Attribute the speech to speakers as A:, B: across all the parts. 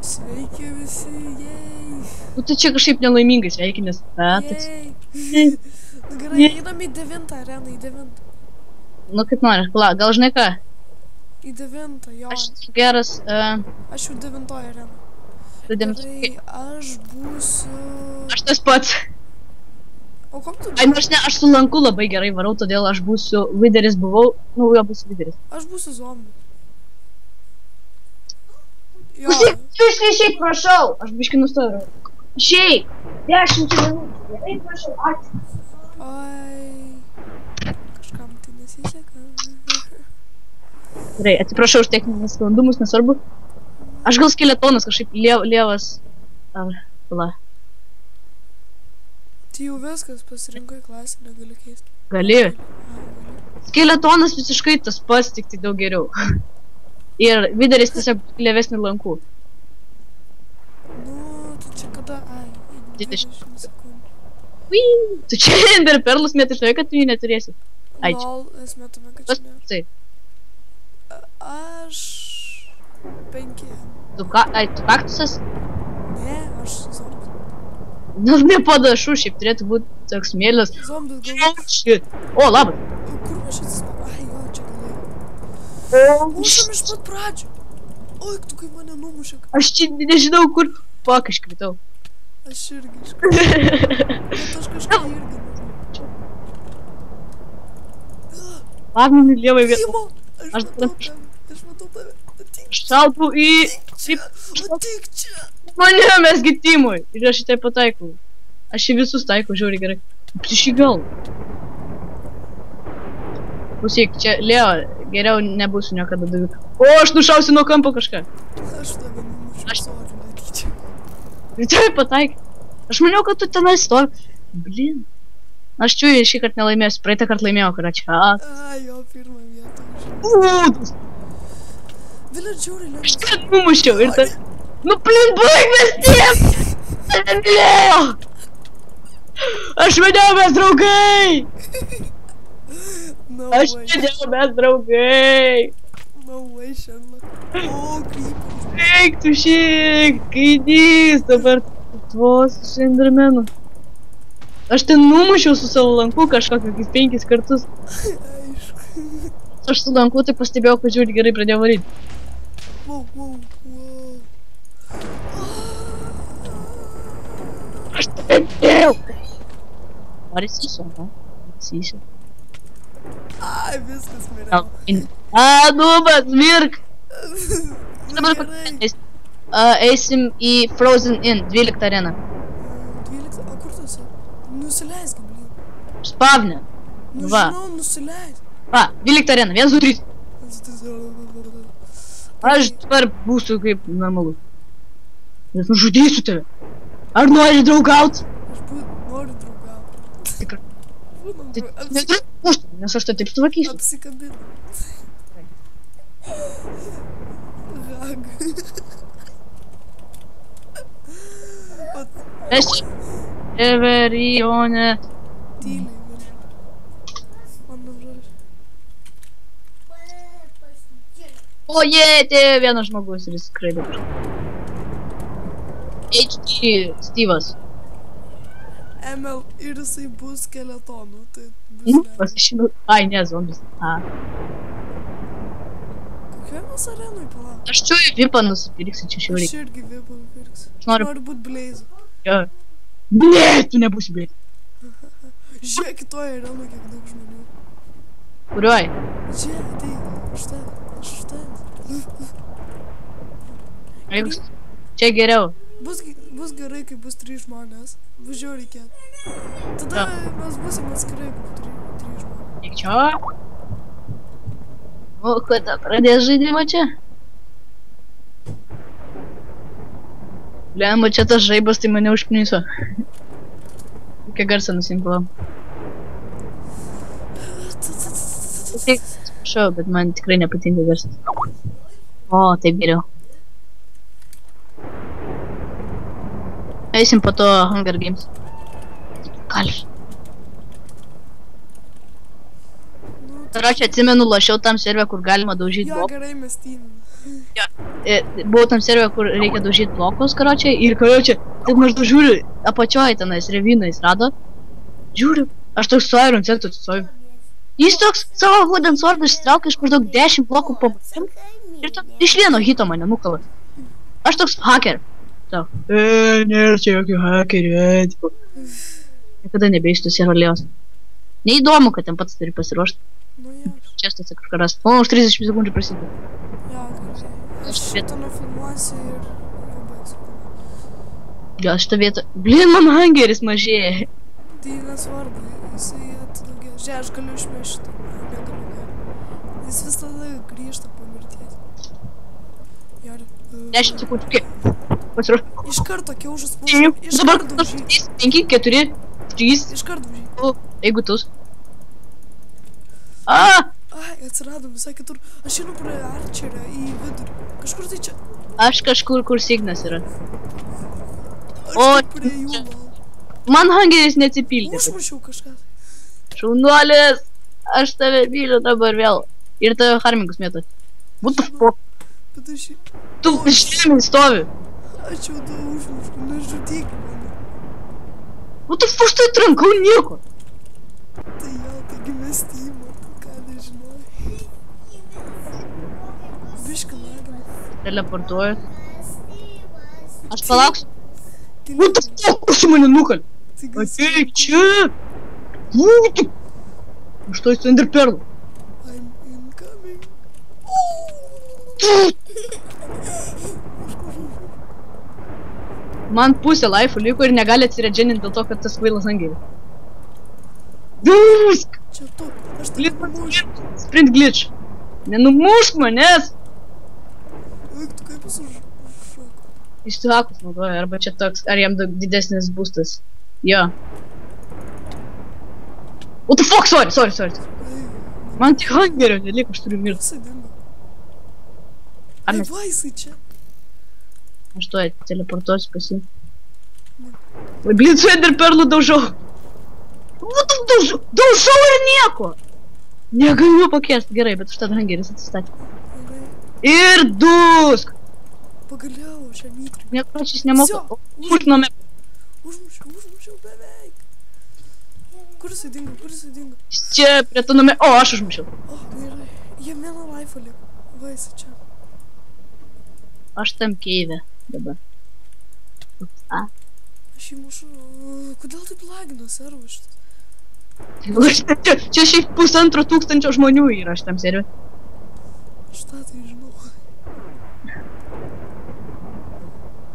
A: Sveiki visi, jei.
B: Nu tai čia kažkaip nelaimingai sveikinės.
A: Jei. Nu gerai, einam į 9 areną, į 9.
B: Nu kaip nori, gal žinai ką?
A: Į 9, jo.
B: Aš esu geras.
A: Aš jau 9 arena.
B: Gerai,
A: aš būsiu...
B: Aš tas pats.
A: O kom tu?
B: Ai, nors ne, aš su lanku labai gerai varau, todėl aš būsiu lyderis buvau. Nu, jo būsiu lyderis.
A: Aš būsiu zombi. Jo.
B: Išeik, prašau. Aš biškai nustoju. Išeik. 10 minučių. Gerai, prašau, ačiū.
A: Oi. Kažkam tai nesiseka.
B: Gerai, atsiprašau už techninius sklandumus, nesvarbu. Aš gal skeletonas kažkaip lievas. Ar, pala.
A: Tai jau viskas, pasirinko į klasę, negali keisti.
B: Gali. Skeletonas visiškai tas pats, tik tai daug geriau. Ir videris tiesiog lėvesnį lankų.
A: Nu, tai čia kada? Ai, 20 sekundžių.
B: Ui, tu čia Ender Perlus mėtai štai, kad tu jį neturėsi. Ai, čia.
A: Lol, esmė tame, kad čia ne.
B: Taip.
A: Aš... 5.
B: Tu kaktusas?
A: Ne, aš zombis.
B: Nu, nepadašu, šiaip turėtų būti toks mėlis.
A: Zombis galvoju.
B: O, labas.
A: Kur aš atsispau? Ai, jo, čia galėjau. Mušam iš pat pradžių. Oi, tu kai mane numušė.
B: Aš čia nežinau, kur pak iškritau.
A: Aš irgi iškritau. Bet aš kažką irgi numušė.
B: Pagminį lievai vietą.
A: Aš matau tave.
B: Aš šalpau į...
A: Atik čia.
B: Mane, mesgi Timui. Ir aš šitai pataikau. Aš į visus taikau, žiūri gerai. Prieš į galvą. Klausyk, čia Leo, geriau nebūsiu niekada daviką. O, aš nušausiu nuo kampo kažką.
A: Aš tave numušiu, sorry, netyčia.
B: Ir tave pataikai. Aš maniau, kad tu tenai stovi. Blin. Aš čia šį kartą nelaimėsiu, praeitą kartą laimėjau, kada čia.
A: Ai, jo, pirmą vietą. Village'urį lėmės.
B: Aš kad numušiau ir ta... Nu, blin, baig mes tiem! Leo! Aš maniau, mes draugai! Aš maniau, mes draugai!
A: No way, Sherlock. O, krypis.
B: Eik tu šiek, kaidys, dabar tvos iš Endermenų. Aš ten numušiau su savo lanku kažką kokius 5 kartus.
A: Aišku.
B: Aš su lanku tai pastebėjau, kad žiūri gerai pradėjau varyti.
A: Wow.
B: Aš tave dėjau! Ar įsišau, ne? Įsišau.
A: Ai, viskas miriau.
B: Nubas, mirk! Dabar
A: Gerai.
B: eisim į Frozen Inn, 12 areną.
A: 12? O kur tu esi? Nusileisk, blin.
B: Spavne.
A: Nu,
B: Va.
A: žinau, nusileisk.
B: Va, 12 arena, 1, 2, 3. Aš dabar būsiu kaip normalus. Nes nužudysiu tave. Ar nori draugaut?
A: Aš noriu draugauti.
B: Tikrai.
A: Būnam
B: Tai
A: draugauti.
B: nedraugaus, nes aš tai taip suvakysiu.
A: Apsikabinu. Hag.
B: Aš Everionė.
A: Tyliai, vėl. Mano žodžiu.
B: O jie, tai vienas žmogus ir jis skraido. HD Steve'as.
A: ML ir jisai bus skeletonu, tai bus
B: Nu,
A: ne.
B: pasišinau. Ai, ne, zombis.
A: Kokioje mes arenui palauk?
B: Aš čia į vipą nusipirksiu, čia šiauriai.
A: Aš irgi vipą nupirksiu. Aš
B: noriu-
A: noriu būt Blaze.
B: Jo. Ne, tu nebūsi bėt.
A: Žiūrėk, kitoje arenui kiek daug žmonių.
B: Kuriuoj?
A: Žiūrėk, tai aš štai.
B: Jeigu čia geriau.
A: Bus gerai, kai bus 3 žmonės. Bus žiauriai reikėtų. Tada
B: Jo.
A: mes būsim atskirai kaip 3 žmonės.
B: Tik čia. O, kada pradės žaidimą čia? Lemba, čia tas žaibas, tai mane užkniso. Kokią garsą nusimpulam. Atsiprašau, bet man tikrai nepatinka garsas. O, taip geriau. Eisim po to Hunger Games. Kalš. Karočią atsimenu, lašiau tam servę, kur galima daužyti
A: Jo,
B: blokus.
A: gerai, mes tynim.
B: Buvau tam servę, kur reikia daužyti blokus, karočią. Ir karočią, taip maždaug žiūriu, apačioje tenais revynais rado. Žiūriu, aš toks su Iron Setu atsistoju. Jis toks savo wooden sword išsitraukia iš maždaug 10 blokų po batim. Ir to, iš vieno hito mane nukala. Aš toks hacker. Tau. Nėra čia jokių hakerių, tipo. Niekada nebeįstų servalėjos. Neįdomu, kad ten pats turi pasiruošti.
A: Nu, jo.
B: Čia stasi kažką rast. O, už 30 sekundžių prasideda.
A: Jo, gerai. Aš šitą nufilmuosiu ir jau baigsiu.
B: Gal šitą vietą... Blin, man hangeris mažėja.
A: Tai nesvarbu, jisai atidaugė. Žiūrėk, aš galiu išmešti. Negaliu. Jis vis tada grįžta po mirties. Jori.
B: 10 sekundžių. Kiek? Pasiruošti.
A: Iš karto kiaušas pulsa. Iš
B: Dabar
A: karto daužy.
B: 5, 4, 3,
A: Iš karto daužy.
B: 2, jeigu tus.
A: Ai, atsirado visai kitur. Aš einu prie Archerio į vidurį. Kažkur tai čia.
B: Aš kažkur, kur Signas yra.
A: Aš
B: O,
A: tai prie jų gal.
B: Man hangeris neatsipildė.
A: Užmušiau kažką.
B: Šaunuolis, aš tave myliu dabar vėl. Ir tave harmingus mėtot. What the fuck?
A: Bet aš jį...
B: Tu žemėj stovi.
A: Aš jau daug užmušiau. Nežudyk mane.
B: What the fuck, štai trankau nieko.
A: Tai jo, taigi mes tymo. Ką nežinojai. Biškį lagina.
B: Teleportuoju. Aš palauksiu. What the fuck, kas į mane nukal? Ateik čia. What the... Что это Эндерперл?
A: I'm incoming.
B: Man pusė laifų liko ir negali atsiredženinti dėl to, kad tas kvailas angelis. Dusk!
A: Čia tu. Aš tai numušiu.
B: Sprint glitch. Nenumušk manęs!
A: Eik, tu kaip jis užšoko.
B: Išsihakus naudoja, arba čia toks, ar jam daug didesnis boostas. Jo. What the fuck, sorry. Man tik hangerio neliko, aš turiu mirti.
A: Jisai dingo.
B: Ar
A: Ai,
B: mes...
A: va, jisai čia.
B: Aš tuoj teleportuosiu pas jį. Oi, blin, su Enderperlu daužau. What the daužau? Daužau ir nieko! Negaliu pakėsti, gerai, bet užtat hangeris atsistatė.
A: Gerai.
B: Ir dusk!
A: Pagaliau, šią mytrį.
B: Nekročiais nemoku.
A: Всё,
B: Užknome.
A: Užmušiau beveik. Kur jisai dingo?
B: Čia prie to nume... O, aš užmušiau.
A: O, gerai. Jie vieną laifą liko. Va, jisai čia.
B: Aš tam keivė dabar. A.
A: Aš jį mušu. Kodėl taip lagino servas šitas?
B: Čia šiaip 1500 žmonių yra šitam servė.
A: Aš tą tai žinau.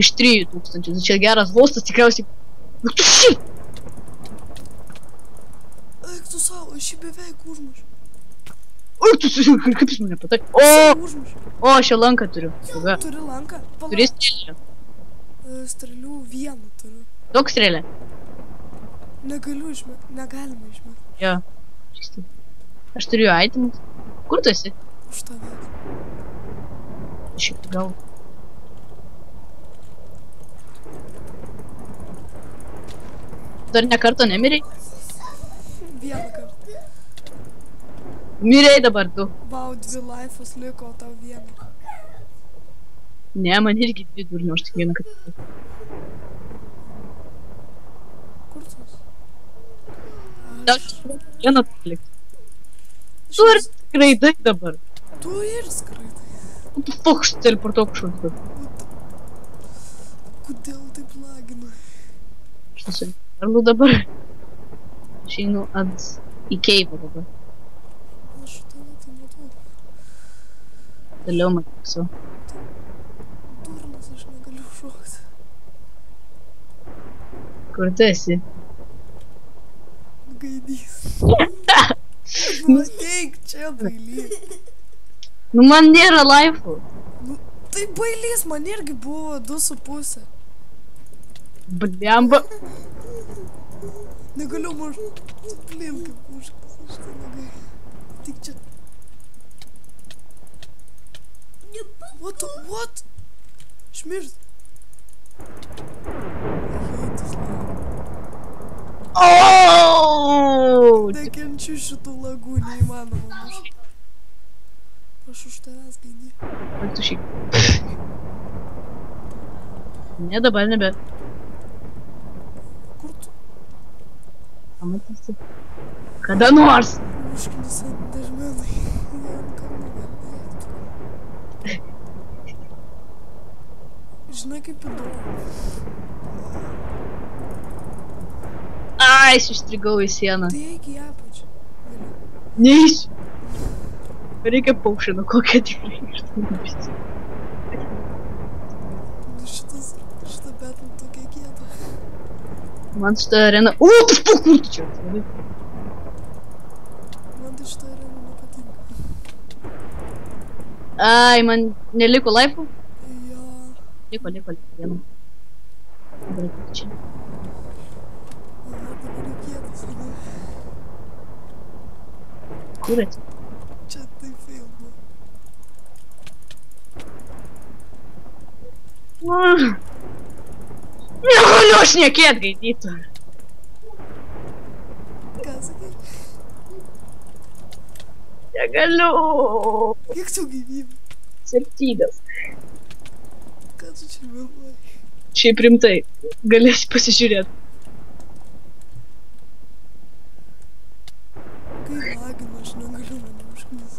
B: Iš 3000. Čia geras hostas tikriausiai. Nu tu šit!
A: Eik tu savo, aš jį beveik užmušiau.
B: O, tu kaip jis mane patak?
A: Užmušiau.
B: O, aš jau lanką turiu. Tada.
A: Turi lanką?
B: Turi strėlę.
A: Strėlių vieną turiu.
B: Daug strėlę.
A: Negaliu išmėti. Negalima išmėti.
B: Jo. Aš turiu itemus. Kur tu esi?
A: Už tave.
B: Šiaip gal. Dar ne karto nemiriai?
A: Vieną kartą.
B: Miriai dabar tu.
A: Vau, 2 laifas liko, o tau vieną.
B: Ne, man irgi 2 durnių, aš tik vieną kartą.
A: Kur tu esi?
B: Dar vieną palikti. Tu ir skraidai dabar.
A: Tu ir skraidai.
B: Tu fuck, aš teleportuoju kažkur.
A: Kodėl taip lagina?
B: Aš nesu perlu dabar. Aš einu į keivą dabar.
A: Aš tave tai matau.
B: Toliau matysiu.
A: Durnas, aš negaliu šokti.
B: Kur tu esi?
A: Gaidys. Nu, eik čia, bailys.
B: Nu man nėra laifų.
A: Nu, tai bailys, man irgi buvo 2,5.
B: Bliamba.
A: Negaliu mažu. Blin, kaip užkas. Aš tai negaliu. Tik čia. What? Šmirst.
B: Oh!
A: They can Jaučiu šitų lagų neįmanoma bus. Aš už tavęs gaidį.
B: Ar tu šiaip? Ne, dabar nebe.
A: Kur tu?
B: Pamatysi. Kada nors.
A: Užkinis ant dažmenai. Jie ant kalnų gali. Žinai kaip įdomu.
B: Ai, sustrigau į sieną.
A: Tai eik į apačią.
B: Neįsiu. Reikia paukšino, kokia tikrai ištrūkti.
A: Šitą betą tokia kieta.
B: Man šitą areną... O, tas kur tu čia?
A: Man tai šitą areną nepatinka.
B: Ai, man neliko laifų?
A: Jo.
B: Liko vieną. Dabar čia.
A: Aha, dabar jau kietas, ane?
B: Kur esi?
A: Čia tai fail buvo.
B: Negaliu aš šnekėt, gaidytų.
A: Ką sakai?
B: Negaliu.
A: Kiek tu gyvybių?
B: 7.
A: Ką tu čia meluoji?
B: Šiaip rimtai. Galėsi pasižiūrėti.
A: Kai lagina, aš negaliu mane užknis.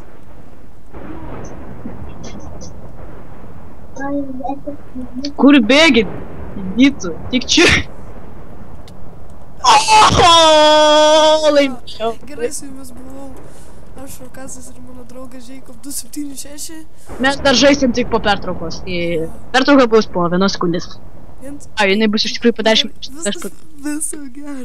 B: Kur bėgi? Gaidytų. Tik čia. Laimėjau.
A: Gerai, su jumis buvau. Aš Rokasas ir mano draugas Jacob 276.
B: Mes dar žaisim tik po pertraukos. Pertrauka bus po 1 sekundės. Ai, jinai bus iš tikrųjų po 10 minučių.
A: Viso gero.